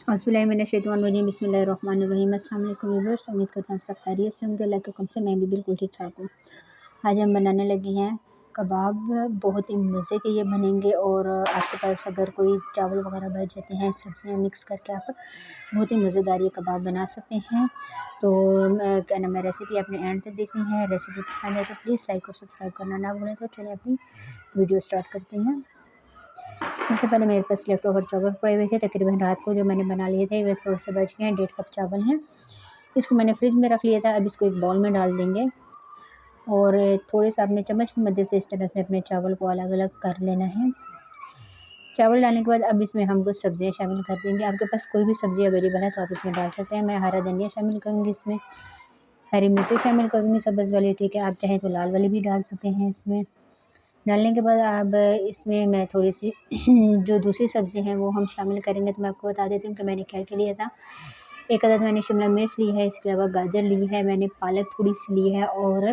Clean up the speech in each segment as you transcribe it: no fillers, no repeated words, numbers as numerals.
औज़ुबिल्लाहिमिनश्शैतानिर्रजीम बिस्मिल्लाहिर्रहमानिर्रहीम। अस्सलाम वालेकुम व्यूअर्स, उम्मीद करते हैं आप सब खैरियत से होंगे। अल्लाह के हुक्म से मैं भी बिल्कुल ठीक ठाक हूँ। आज हम बनाने लगे हैं कबाब। बहुत ही मज़े के ये बनेंगे और आपके पास अगर कोई चावल वगैरह बच जाते हैं, सब्ज़ियाँ मिक्स करके आप बहुत ही मज़ेदार ये कबाब बना सकते हैं। तो क्या नाम है, रेसिपी अपने एंड तक देखनी है। रेसिपी पसंद है तो प्लीज़ लाइक और सब्सक्राइब करना ना भूलें। तो चलिए अपनी वीडियो स्टार्ट करते हैं। सबसे पहले मेरे पास लेफ़्ट ओवर चावल पड़े हुए थे, तकरीबन रात को जो मैंने बना लिए थे वे थोड़े से बच गए हैं। 1.5 कप चावल हैं, इसको मैंने फ्रिज में रख लिया था। अब इसको एक बाउल में डाल देंगे और थोड़े से अपने चम्मच की मदद से इस तरह से अपने चावल को अलग अलग कर लेना है। चावल डालने के बाद अब इसमें हम कुछ सब्ज़ियाँ शामिल कर देंगे। आपके पास कोई भी सब्ज़ी अवेलेबल है तो आप इसमें डाल सकते हैं। मैं हरा धनिया शामिल करूँगी, इसमें हरी मिर्ची शामिल करूँगी सब्ज़ वाली, ठीक है। आप चाहें तो लाल वाली भी डाल सकते हैं। इसमें डालने के बाद अब इसमें मैं थोड़ी सी जो दूसरी सब्ज़ी हैं वो हम शामिल करेंगे। तो मैं आपको बता देती हूँ कि मैंने क्या-क्या लिया था। 1 अदद मैंने शिमला मिर्च ली है, इसके अलावा गाजर ली है, मैंने पालक थोड़ी-सी ली है और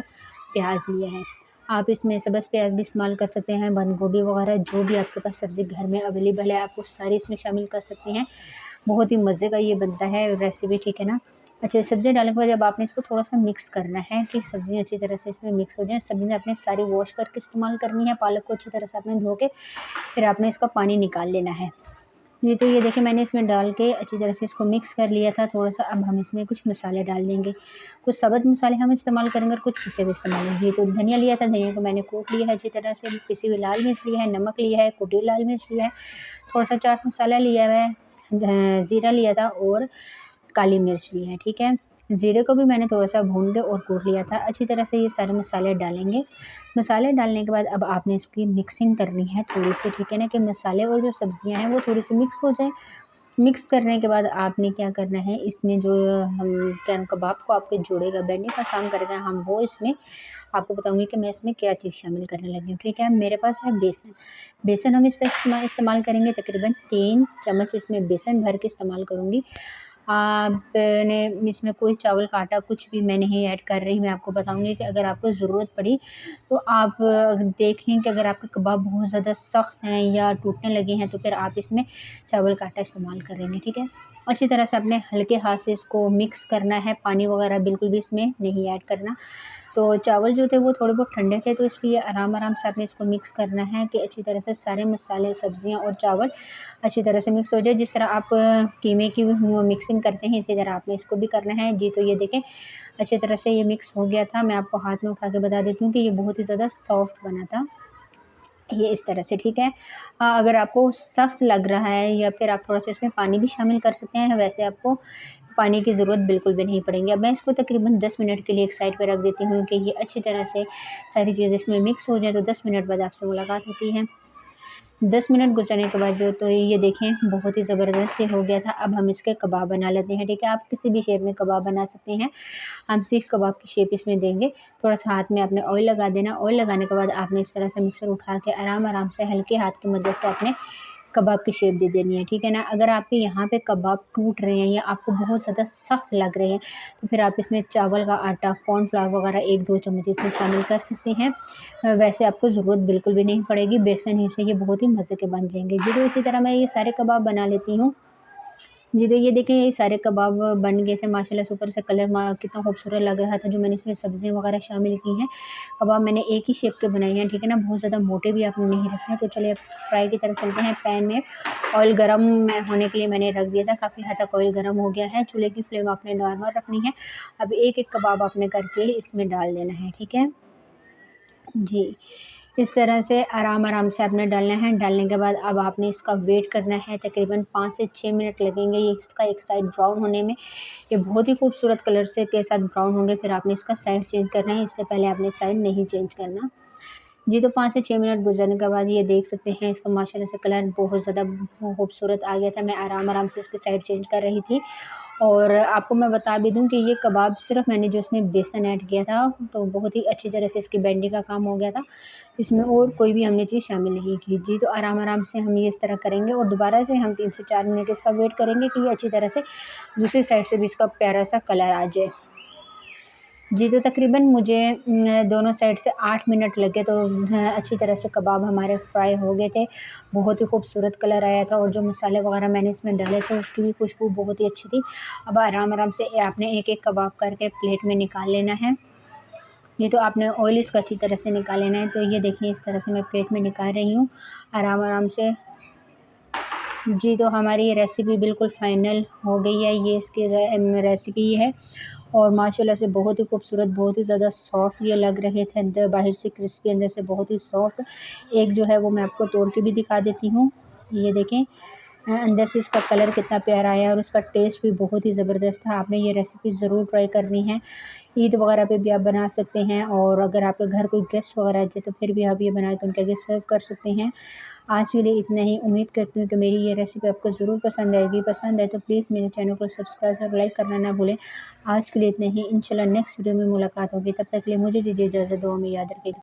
प्याज लिया है। आप इसमें सब्ज़ प्याज भी इस्तेमाल कर सकते हैं, बंद गोभी वगैरह जो भी आपके पास सब्ज़ी घर में अवेलेबल है आप वो सारी इसमें शामिल कर सकते हैं। बहुत ही मज़े का ये बनता है रेसिपी, ठीक है ना। अच्छा, सब्ज़ियाँ डालने के बाद जब आपने इसको थोड़ा-सा मिक्स करना है कि सब्ज़ी अच्छी तरह से इसमें मिक्स हो जाए। सब्ज़ियाँ आपने सारी वॉश करके इस्तेमाल करनी है। पालक को अच्छी तरह से आपने धो के फिर आपने इसका पानी निकाल लेना है। जी, तो ये देखिए मैंने इसमें डाल के अच्छी तरह से इसको मिक्स कर लिया था थोड़ा-सा। अब हम इसमें कुछ मसाले डाल देंगे। कुछ सब्ज़ मसाले हम इस्तेमाल करेंगे और कुछ पिसे हुए इस्तेमाल करेंगे। जी, तो धनिया लिया था, धनिया को मैंने कूट लिया है अच्छी तरह से। पिसी हुई लाल मिर्च लिया है, नमक लिया है, कुटी हुई लाल मिर्च लिया है, थोड़ा-सा चाट मसाला लिया हुआ है, ज़ीरा लिया था और काली मिर्च ली है, ठीक है। ज़ीरे को भी मैंने थोड़ा-सा भून के और कूट लिया था। अच्छी तरह से ये सारे मसाले डालेंगे। मसाले डालने के बाद अब आपने इसकी मिक्सिंग करनी है थोड़ी-सी, ठीक है ना, कि मसाले और जो सब्ज़ियाँ हैं वो थोड़ी-सी मिक्स हो जाएँ। मिक्स करने के बाद आपने क्या करना है, इसमें जो हम क्या कबाब को आपके जोड़ेगा, बैठने का काम करेगा, हम वो इसमें आपको बताऊँगी कि मैं इसमें क्या चीज़ शामिल करने लगी हूँ, ठीक है। मेरे पास है बेसन। बेसन हम इसका इस्तेमाल करेंगे, तकरीबन 3 चम्मच इसमें बेसन भर के इस्तेमाल करूँगी। आपने इसमें कोई चावल का आटा कुछ भी मैं नहीं ऐड कर रही। मैं आपको बताऊँगी कि अगर आपको ज़रूरत पड़ी तो आप देखें कि अगर आपके कबाब बहुत ज़्यादा सख्त हैं या टूटने लगे हैं तो फिर आप इसमें चावल का आटा इस्तेमाल करेंगे, ठीक है। अच्छी तरह से अपने हल्के हाथ से इसको मिक्स करना है, पानी वगैरह बिल्कुल भी इसमें नहीं ऐड करना। तो चावल जो थे वो थोड़े बहुत ठंडे थे, तो इसलिए आराम-आराम से आपने इसको मिक्स करना है कि अच्छी तरह से सारे मसाले, सब्ज़ियाँ और चावल अच्छी तरह से मिक्स हो जाए। जिस तरह आप कीमे की वो मिक्सिंग करते हैं इसी तरह आपने इसको भी करना है। जी, तो ये देखें अच्छी तरह से ये मिक्स हो गया था। मैं आपको हाथ में उठा के बता देती हूँ कि ये बहुत ही ज़्यादा सॉफ्ट बना था। ये इस तरह से, ठीक है। अगर आपको सख्त लग रहा है या फिर आप थोड़ा-सा इसमें पानी भी शामिल कर सकते हैं, वैसे आपको पानी की ज़रूरत बिल्कुल भी नहीं पड़ेगी। अब मैं इसको तकरीबन 10 मिनट के लिए एक साइड पे रख देती हूँ कि ये अच्छी तरह से सारी चीज़ें इसमें मिक्स हो जाएँ। तो 10 मिनट बाद आपसे मुलाकात होती है। 10 मिनट गुज़रने के बाद जो तो ये देखें बहुत ही ज़बरदस्त ये हो गया था। अब हम इसके कबाब बना लेते हैं, ठीक है। आप किसी भी शेप में कबाब बना सकते हैं। हम सीख कबाब की शेप इसमें देंगे। थोड़ा-सा हाथ में आपने ऑयल लगा देना। ऑयल लगाने के बाद आपने इस तरह से मिक्सर उठा के आराम-आराम से हल्के हाथ की मदद से आपने कबाब की शेप दे देनी है, ठीक है ना। अगर आपके यहाँ पे कबाब टूट रहे हैं या आपको बहुत ज़्यादा सख्त लग रहे हैं तो फिर आप इसमें चावल का आटा, कॉर्नफ्लावर वगैरह 1-2 चम्मच इसमें शामिल कर सकते हैं। वैसे आपको ज़रूरत बिल्कुल भी नहीं पड़ेगी, बेसन ही से ये बहुत ही मज़े के बन जाएँगे। जी, तो इसी तरह मैं ये सारे कबाब बना लेती हूँ। जी, तो ये देखें ये सारे कबाब बन गए थे माशाल्लाह से। ऊपर से कलर कितना खूबसूरत लग रहा था जो मैंने इसमें सब्ज़ियाँ वगैरह शामिल की हैं। कबाब मैंने एक ही शेप के बनाए हैं, ठीक है ना, बहुत ज़्यादा मोटे भी आपने नहीं रखने। तो चलिए अब फ्राई की तरफ चलते हैं। पैन में ऑयल गरम होने के लिए मैंने रख दिया था, काफ़ी हद तक ऑयल गरम हो गया है। चूल्हे की फ्लेम आपने नॉर्मल रखनी है। अब एक-एक कबाब आपने करके इसमें डाल देना है, ठीक है। जी, इस तरह से आराम-आराम से आपने डालना है। डालने के बाद अब आपने इसका वेट करना है, तकरीबन 5 से 6 मिनट लगेंगे ये इसका एक साइड ब्राउन होने में। ये बहुत ही खूबसूरत कलर से के साथ ब्राउन होंगे, फिर आपने इसका साइड चेंज करना है, इससे पहले आपने साइड नहीं चेंज करना। जी, तो 5 से 6 मिनट गुज़रने के बाद ये देख सकते हैं इसका माशाल्लाह से कलर बहुत ज़्यादा खूबसूरत आ गया था। मैं आराम-आराम से इसकी साइड चेंज कर रही थी। और आपको मैं बता भी दूँ कि ये कबाब सिर्फ़ मैंने जो इसमें बेसन ऐड किया था, तो बहुत ही अच्छी तरह से इसकी बैंडिंग का काम हो गया था। इसमें और कोई भी हमने चीज़ शामिल नहीं की। जी, तो आराम-आराम से हम ये इस तरह करेंगे और दोबारा से हम 3 से 4 मिनट इसका वेट करेंगे कि ये अच्छी तरह से दूसरी साइड से भी इसका प्यारा-सा कलर आ जाए। जी, तो तकरीबन मुझे दोनों साइड से 8 मिनट लगे, तो अच्छी तरह से कबाब हमारे फ्राई हो गए थे। बहुत ही खूबसूरत कलर आया था और जो मसाले वगैरह मैंने इसमें डाले थे उसकी भी खुशबू बहुत ही अच्छी थी। अब आराम-आराम से आपने एक-एक कबाब करके प्लेट में निकाल लेना है। ये तो आपने ऑयल इसका अच्छी तरह से निकाल लेना है। तो ये देखिए इस तरह से मैं प्लेट में निकाल रही हूँ आराम-आराम से। जी, तो हमारी ये रेसिपी बिल्कुल फ़ाइनल हो गई है। ये इसकी रेसिपी है और माशाल्लाह से बहुत ही खूबसूरत, बहुत ही ज़्यादा सॉफ्ट ये लग रहे थे। अंदर बाहर से क्रिस्पी, अंदर से बहुत ही सॉफ्ट। एक जो है वो मैं आपको तोड़ के भी दिखा देती हूँ। ये देखें अंदर से इसका कलर कितना प्यारा आया है और उसका टेस्ट भी बहुत ही ज़बरदस्त था। आपने ये रेसिपी ज़रूर ट्राई करनी है। ईद वगैरह पे भी आप बना सकते हैं और अगर आपके घर कोई गेस्ट वगैरह आ जाए तो फिर भी आप ये बना के उनके आगे सर्व कर सकते हैं। आज के लिए इतना ही। उम्मीद करती हूँ कि मेरी ये रेसिपी आपको ज़रूर पसंद आएगी। पसंद आए तो प्लीज़ मेरे चैनल को सब्सक्राइब और लाइक करना ना भूलें। आज के लिए इतना ही। इंशाल्लाह नेक्स्ट वीडियो में मुलाकात होगी। तब तक के लिए मुझे दीजिए इजाज़त। दुआ में याद रखिएगा।